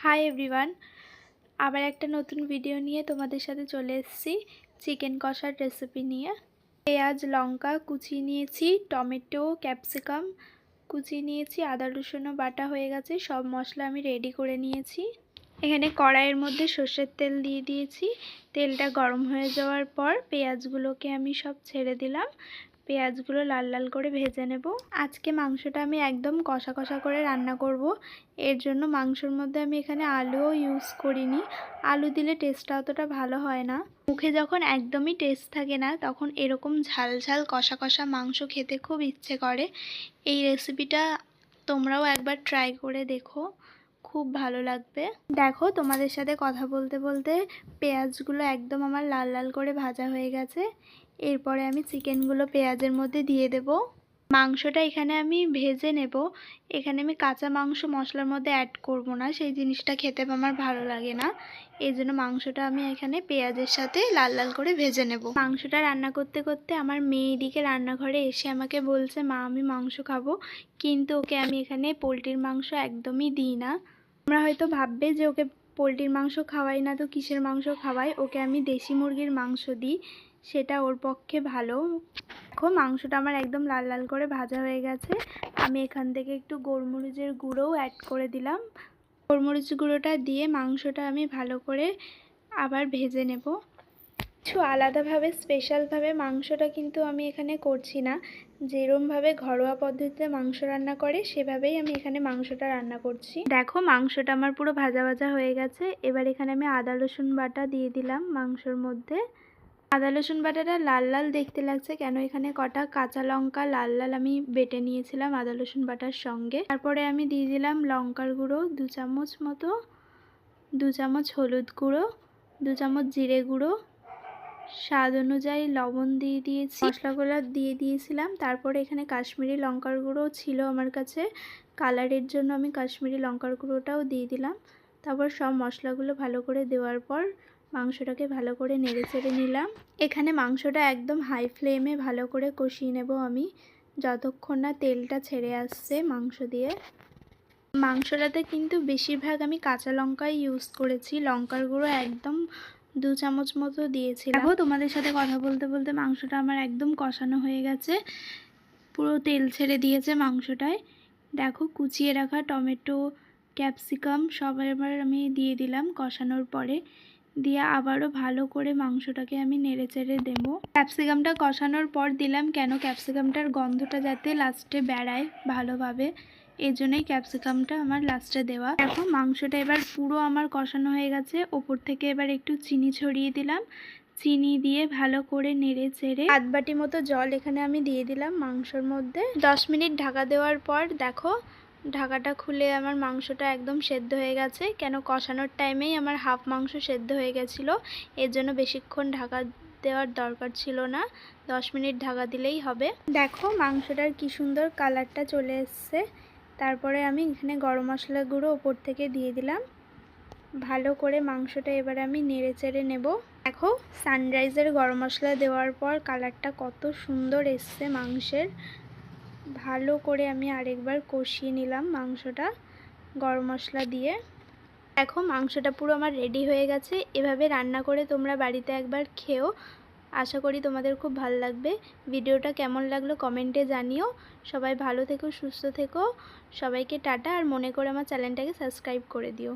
Hi everyone, আবার একটা নতুন ভিডিও নিয়ে তোমাদের সাথে চলে এসেছি চিকেন কষার রেসিপি নিয়ে। পেঁয়াজ লঙ্কা কুচিয়ে নিয়েছি, টমেটো ক্যাপসিকাম কুচিয়ে নিয়েছি, আদা রসুনও বাটা হয়ে গেছে, সব মশলা আমি রেডি করে নিয়েছি। এখানে কড়াইয়ের মধ্যে সর্ষের তেল দিয়ে দিয়েছি। তেলটা গরম হয়ে যাওয়ার পর পেঁয়াজগুলোকে আমি সব ছেড়ে দিলাম। পেঁয়াজগুলো লাল লাল করে ভেজে নেব। আজকে মাংসটা আমি একদম কষা কষা করে রান্না করব। এর জন্য মাংসের মধ্যে আমি এখানে আলুও ইউজ করিনি। আলু দিলে টেস্টটা অতটা ভালো হয় না। মুখে যখন একদমই টেস্ট থাকে না, তখন এরকম ঝাল ঝাল কষা কষা মাংস খেতে খুব ইচ্ছে করে। এই রেসিপিটা তোমরাও একবার ট্রাই করে দেখো, খুব ভালো লাগবে। দেখো, তোমাদের সাথে কথা বলতে বলতে পেঁয়াজগুলো একদম আমার লাল লাল করে ভাজা হয়ে গেছে। এরপরে আমি চিকেনগুলো পেঁয়াজের মধ্যে দিয়ে দেব। মাংসটা এখানে আমি ভেজে নেব। এখানে আমি কাঁচা মাংস মশলার মধ্যে অ্যাড করব না, সেই জিনিসটা খেতে আমার ভালো লাগে না। এই জন্য মাংসটা আমি এখানে পেঁয়াজের সাথে লাল লাল করে ভেজে নেব। মাংসটা রান্না করতে করতে আমার মেয়ে এদিকে রান্নাঘরে এসে আমাকে বলছে, মা আমি মাংস খাবো, কিন্তু ওকে আমি এখানে পোলট্রির মাংস একদমই দিই না। তোমরা হয়তো ভাববে যে ওকে পোলট্রির মাংস খাওয়াই না তো কিসের মাংস খাওয়াই, ওকে আমি দেশি মুরগির মাংস দিই, সেটা ওর পক্ষে ভালো। দেখো, মাংসটা আমার একদম লাল লাল করে ভাজা হয়ে গেছে। আমি এখান থেকে একটু গোলমরিচের গুঁড়োও অ্যাড করে দিলাম। গোলমরিচ গুঁড়োটা দিয়ে মাংসটা আমি ভালো করে আবার ভেজে নেব। কিছু আলাদাভাবে স্পেশালভাবে মাংসটা কিন্তু আমি এখানে করছি না। যেরমভাবে ঘরোয়া পদ্ধতিতে মাংস রান্না করে সেভাবেই আমি এখানে মাংসটা রান্না করছি। দেখো, মাংসটা আমার পুরো ভাজা ভাজা হয়ে গেছে। এবার এখানে আমি আদা রসুন বাটা দিয়ে দিলাম মাংসর মধ্যে। আদা রসুন বাটাটা লাল লাল দেখতে লাগছে কেন, এখানে কটা কাঁচা লঙ্কা লাল লাল আমি বেটে নিয়েছিলাম আদা রসুন বাটার সঙ্গে। তারপরে আমি দিয়ে দিলাম লঙ্কার গুঁড়ো 2 চামচ মতো, 2 চামচ হলুদ গুঁড়ো, 2 চামচ জিরে গুঁড়ো, স্বাদ অনুযায়ী লবণ দিয়ে দিয়েছি, মশলাগুলো দিয়ে দিয়েছিলাম। তারপরে এখানে কাশ্মীরি লঙ্কার গুঁড়ো ছিল আমার কাছে, কালারের জন্য আমি কাশ্মীরি লঙ্কার গুঁড়োটাও দিয়ে দিলাম। তারপর সব মশলাগুলো ভালো করে দেওয়ার পর মাংসটাকে ভালো করে নেড়ে চেড়ে নিলাম। এখানে মাংসটা একদম হাই ফ্লেমে ভালো করে কষিয়ে নেব আমি, যতক্ষণ না তেলটা ছেড়ে আসছে মাংস দিয়ে। মাংসটাতে কিন্তু বেশিরভাগ আমি কাঁচা লঙ্কাই ইউজ করেছি, লঙ্কার গুঁড়ো একদম 2 চামচ মতো দিয়েছিলাম। দেখো, তোমাদের সাথে কথা বলতে বলতে মাংসটা আমার একদম কষানো হয়ে গেছে, পুরো তেল ছেড়ে দিয়েছে মাংসটায়। দেখো, কুচিয়ে রাখা টমেটো ক্যাপসিকাম সব এবার আমি দিয়ে দিলাম কষানোর পরে, দিয়ে আবারও ভালো করে মাংসটাকে আমি নেড়ে চেড়ে দেবো। ক্যাপসিকামটা কষানোর পর দিলাম কেন, ক্যাপসিকামটার গন্ধটা যাতে লাস্টে বেড়ায় ভালোভাবে, এই জন্যই ক্যাপসিকামটা আমার লাস্টে দেওয়া। দেখো, মাংসটা এবার পুরো আমার কষানো হয়ে গেছে। ওপর থেকে এবার একটু চিনি ছড়িয়ে দিলাম। চিনি দিয়ে ভালো করে নেড়ে চেড়ে 1 বাটি মতো জল এখানে আমি দিয়ে দিলাম মাংসর মধ্যে। 10 মিনিট ঢাকা দেওয়ার পর দেখো, ঢাকাটা খুলে আমার মাংসটা একদম সেদ্ধ হয়ে গেছে। কেন, কষানোর টাইমেই আমার হাফ মাংস সেদ্ধ হয়ে গেছিলো, এর জন্য বেশিক্ষণ ঢাকা দেওয়ার দরকার ছিল না, 10 মিনিট ঢাকা দিলেই হবে। দেখো, মাংসটার কি সুন্দর কালারটা চলে এসছে। তারপরে আমি এখানে গরম মশলা গুঁড়ো ওপর থেকে দিয়ে দিলাম। ভালো করে মাংসটা এবার আমি নেড়ে চেড়ে নেব। দেখো, সানরাইজের গরম মশলা দেওয়ার পর কালারটা কত সুন্দর এসছে মাংসের। ভালো করে আমি আরেকবার কষিয়ে নিলাম মাংসটা গরম মশলা দিয়ে। দেখো, মাংসটা পুরো আমার রেডি হয়ে গেছে। এভাবে রান্না করে তোমরা বাড়িতে একবার খেও, আশা করি তোমাদের খুব ভালো লাগবে। ভিডিওটা কেমন লাগলো কমেন্টে জানিও। সবাই ভালো থেকো, সুস্থ থেকো। সবাইকে টাটা, আর মনে করে আমার চ্যানেলটাকে সাবস্ক্রাইব করে দিও।